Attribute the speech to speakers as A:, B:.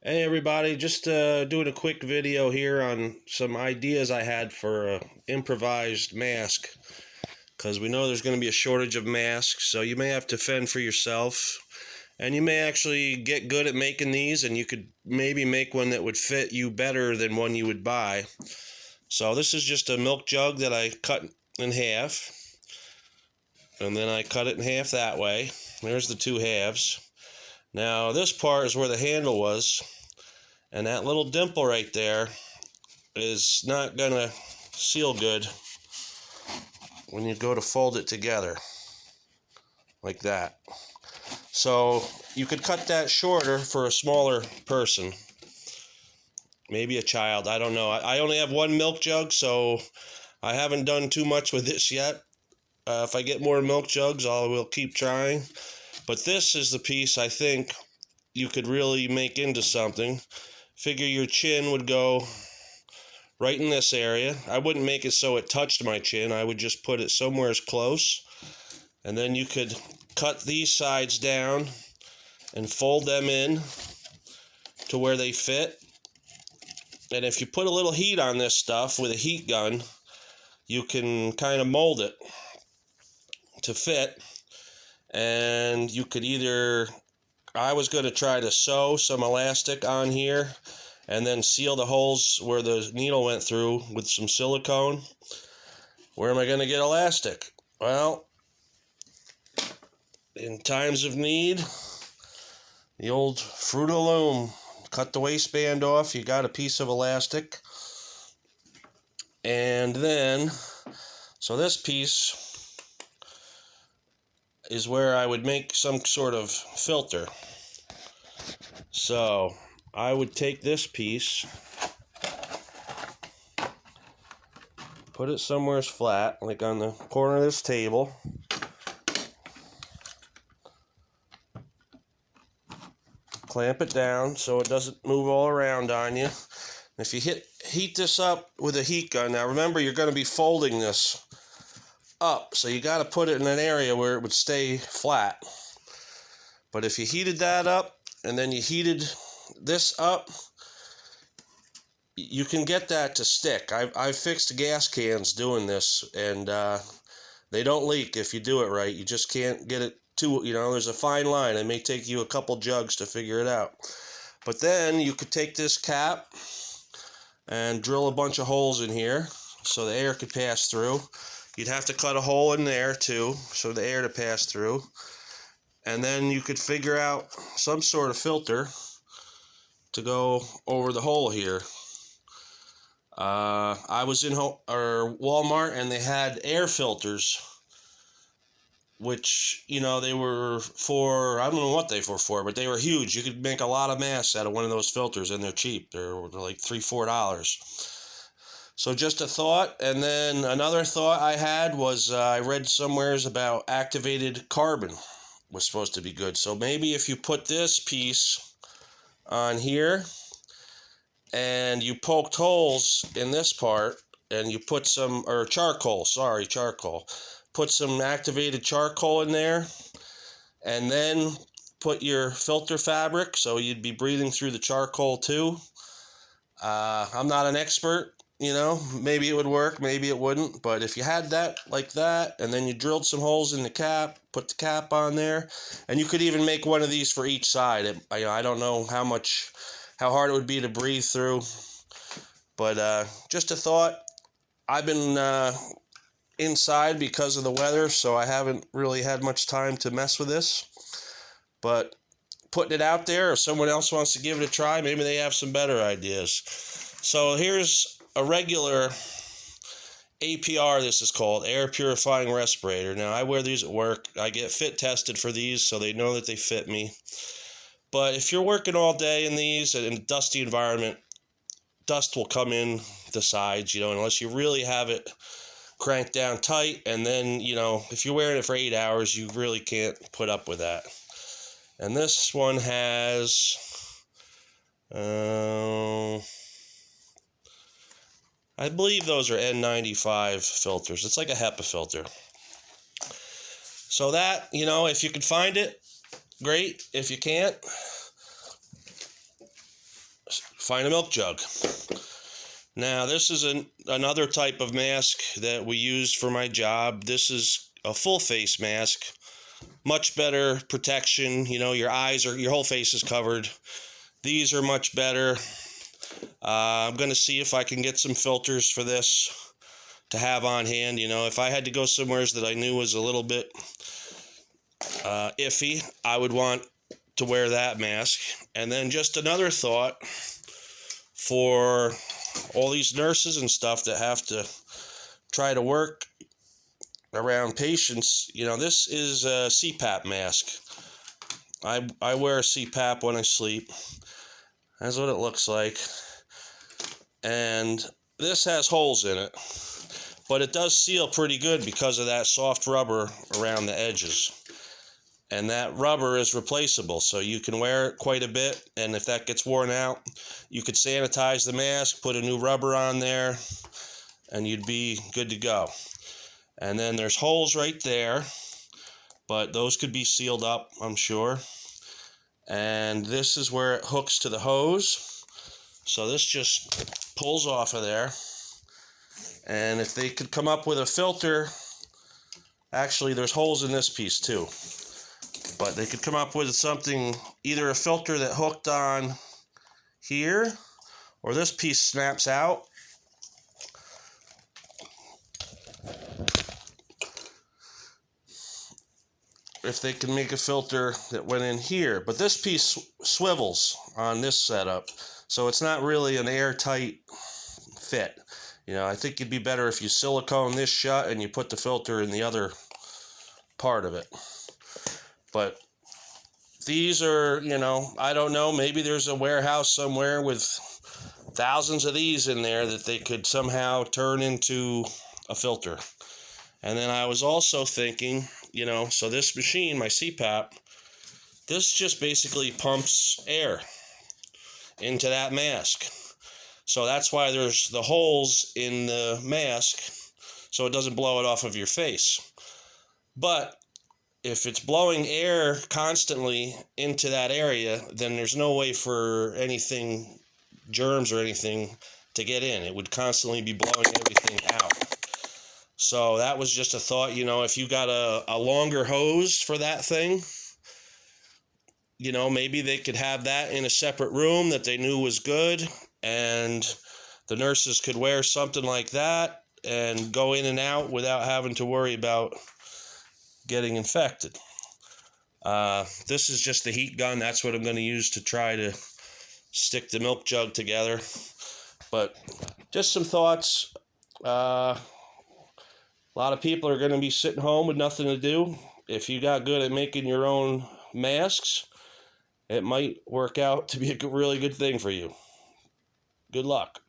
A: Hey everybody, just doing a quick video here on some ideas I had for an improvised mask, because we know there's going to be a shortage of masks, so you may have to fend for yourself, and you may actually get good at making these, and you could maybe make one that would fit you better than one you would buy. So this is just a milk jug that I cut in half, and then I cut it in half that way. There's the two halves. Now this part is where the handle was. And that little dimple right there is not going to seal good when you go to fold it together, like that. So you could cut that shorter for a smaller person, maybe a child, I don't know. I only have one milk jug, so I haven't done too much with this yet. If I get more milk jugs, I will keep trying. But this is the piece I think you could really make into something. Figure your chin would go right in this area. I wouldn't make it so it touched my chin. I would just put it somewhere as close. And then you could cut these sides down and fold them in to where they fit. And if you put a little heat on this stuff with a heat gun, you can kind of mold it to fit. And you could either, I was going to try to sew some elastic on here and then seal the holes where the needle went through with some silicone. Where am I going to get elastic? Well, in times of need, the old Fruit of the Loom. Cut the waistband off, you got a piece of elastic. And then, so this piece is where I would make some sort of filter. So I would take this piece, put it somewhere flat, like on the corner of this table. Clamp it down so it doesn't move all around on you. If you heat this up with a heat gun, now remember you're going to be folding this up, so you got to put it in an area where it would stay flat. But if you heated that up and then you heated this up, you can get that to stick. I've fixed gas cans doing this, and they don't leak if you do it right. You just can't get it too, there's a fine line. It may take you a couple jugs to figure it out. But then you could take this cap and drill a bunch of holes in here so the air could pass through. You'd have to cut a hole in there too so the air to pass through. And then you could figure out some sort of filter to go over the hole here. I was in Walmart, and they had air filters, which, they were for, I don't know what they were for, but they were huge. You could make a lot of masks out of one of those filters, and they're cheap. They're like $3-4. So just a thought. And then another thought I had was I read somewheres about activated carbon was supposed to be good. So maybe if you put this piece on here and you poked holes in this part and you put some, or charcoal, put some activated charcoal in there, and then put your filter fabric so you'd be breathing through the charcoal too. I'm not an expert, maybe it would work, maybe it wouldn't, but if you had that like that, and then you drilled some holes in the cap, put the cap on there, and you could even make one of these for each side. I don't know how hard it would be to breathe through, but just a thought. I've been inside because of the weather, so I haven't really had much time to mess with this, but putting it out there, if someone else wants to give it a try, maybe they have some better ideas. So here's a regular APR, this is called, air purifying respirator. Now I wear these at work. I get fit tested for these so they know that they fit me. But if you're working all day in these in a dusty environment, dust will come in the sides, unless you really have it cranked down tight. And then, if you're wearing it for 8 hours, you really can't put up with that. And this one has, I believe those are N95 filters. It's like a HEPA filter. So that, if you can find it, great. If you can't, find a milk jug. Now, this is another type of mask that we use for my job. This is a full face mask. Much better protection. You know, your whole face is covered. These are much better. I'm going to see if I can get some filters for this to have on hand. You know, if I had to go somewhere that I knew was a little bit iffy, I would want to wear that mask. And then just another thought for all these nurses and stuff that have to try to work around patients. You know, this is a CPAP mask. I wear a CPAP when I sleep. That's what it looks like. And this has holes in it, but it does seal pretty good because of that soft rubber around the edges. And that rubber is replaceable, so you can wear it quite a bit, and if that gets worn out, you could sanitize the mask, put a new rubber on there, and you'd be good to go. And then there's holes right there, but those could be sealed up, I'm sure. And this is where it hooks to the hose. So this just pulls off of there. And if they could come up with a filter, actually there's holes in this piece too. But they could come up with something, either a filter that hooked on here, or this piece snaps out. If they can make a filter that went in here. But this piece swivels on this setup, so it's not really an airtight fit. You know, I think it'd be better if you silicone this shut and you put the filter in the other part of it. But these are, you know, I don't know, maybe there's a warehouse somewhere with thousands of these in there that they could somehow turn into a filter. And then I was also thinking, you know, so this machine, my CPAP, this just basically pumps air into that mask. So that's why there's the holes in the mask, so it doesn't blow it off of your face. But if it's blowing air constantly into that area, then there's no way for anything, germs or anything, to get in. It would constantly be blowing everything out. So that was just a thought, you know, if you got a longer hose for that thing, you know, maybe they could have that in a separate room that they knew was good, and the nurses could wear something like that and go in and out without having to worry about getting infected. This is just the heat gun. That's what I'm going to use to try to stick the milk jug together. But just some thoughts. A lot of people are going to be sitting home with nothing to do. If you got good at making your own masks, it might work out to be a really good thing for you. Good luck.